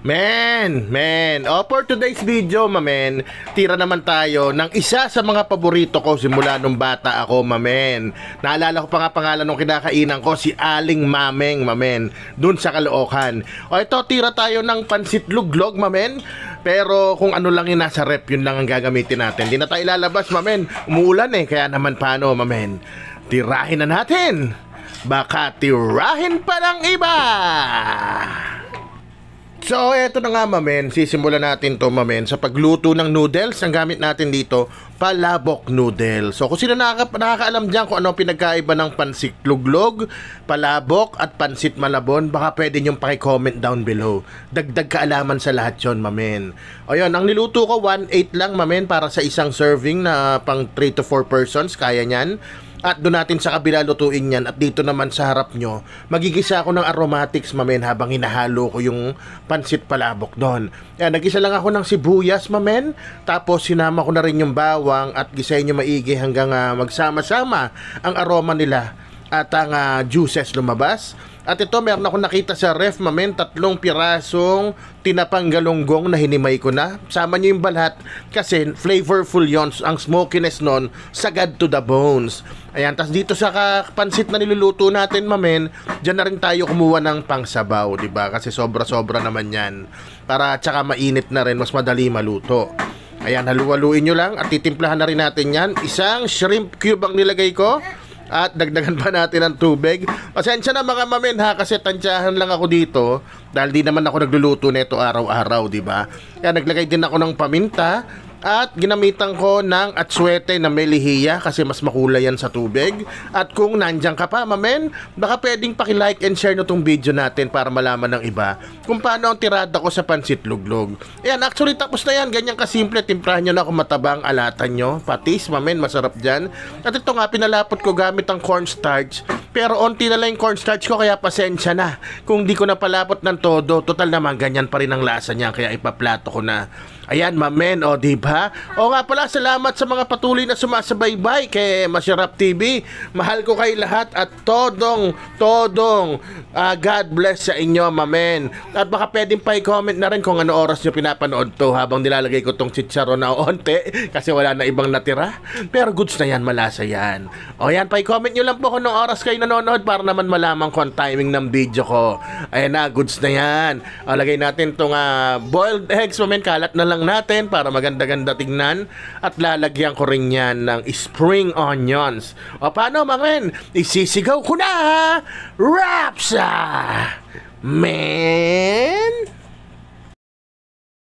Men. For today's video, mamen, tira naman tayo ng isa sa mga paborito ko simula nung bata ako, mamen. Naalala ko pa nga pangalan nung kinakainan ko, si Aling Mameng, mamen, dun sa Caloocan. O ito, tira tayo ng pansit luglog, mamen. Pero kung ano lang yung nasa rep, yun lang ang gagamitin natin. Di na tayo lalabas, mamen. Umuulan kaya naman paano, mamen. Tirahin na natin. Baka tirahin pa ng iba. So, eto na nga, mamen. Sisimulan natin to, mamen, sa pagluto ng noodles. Ang gamit natin dito, palabok noodles. So, kung sino nakakaalam dyan kung ano pinagkaiba ng pansit luglog, palabok at pansit malabon, baka pwede nyong pakicomment down below. Dagdag kaalaman sa lahat yon, mamen. O yun, ang niluto ko, 1/8 lang, mamen, para sa isang serving na pang 3 to 4 persons. Kaya nyan. At doon natin sa kabila lutuin yan. At dito naman sa harap nyo, magigisa ako ng aromatics, mamen, habang hinahalo ko yung pansit palabok doon. Yan, nagisa lang ako ng sibuyas, mamen. Tapos sinama ko na rin yung bawang at gisahin nyo maigi hanggang magsama-sama ang aroma nila at ang juices lumabas. At ito, meron ako nakita sa ref, mamen, 3 pirasong tinapang galunggong na hinimay ko na. Sama nyo yung balat kasi flavorful yon. Ang smokiness nun, sagad to the bones. Ayan, tas dito sa pansit na niluluto natin, mamen, dyan na rin tayo kumuha ng pangsabaw, diba? Kasi sobra-sobra naman yan. Para tsaka mainit na rin, mas madali maluto. Ayan, halu-haluin nyo lang at titimplahan na rin natin yan. Isang shrimp cube ang nilagay ko. At dagdagan pa natin ng tubig. Pasensya na mga mamen ha, kasi tansyahan lang ako dito dahil di naman ako nagluluto nito araw-araw, di ba? Kaya naglagay din ako ng paminta at ginamitan ko ng atsuete na may lihiya kasi mas makulay yan sa tubig. At kung nandyan ka pa, mamen, baka pwedeng paki-like and share no tong video natin para malaman ng iba kung paano ang tirada ko sa pansit luglog. Ayan, actually tapos na yan. Ganyan kasimple. Timplahan nyo na kung matabang alatan nyo. Patis, mamen, masarap dyan. At ito nga, pinalapot ko gamit ang cornstarch. Pero onti na lang yung cornstarch ko, kaya pasensya na kung di ko na palapot ng todo. Total naman, ganyan pa rin ang lasa niya, kaya ipaplato ko na. Ayan, mamen, o diba? O nga pala, salamat sa mga patuloy na sumasabaybay kay Masarap TV. Mahal ko kayo lahat at todong God bless sa inyo, mamen. At baka pwedeng pa i-comment na rin kung ano oras nyo pinapanood to habang nilalagay ko tong chicharon na onte kasi wala na ibang natira. Pero goods na yan, malasa yan. O yan, pa i-comment nyo lang po kung anong oras kayo nanonood para naman malaman ko ang timing ng video ko. Ayan na, goods na yan. O, lagay natin tong boiled eggs, mamen, kalat na lang natin para maganda-ganda tingnan at lalagyan ko rin yan ng spring onions. O paano, mamen? Isisigaw ko na! Rapsa! Man!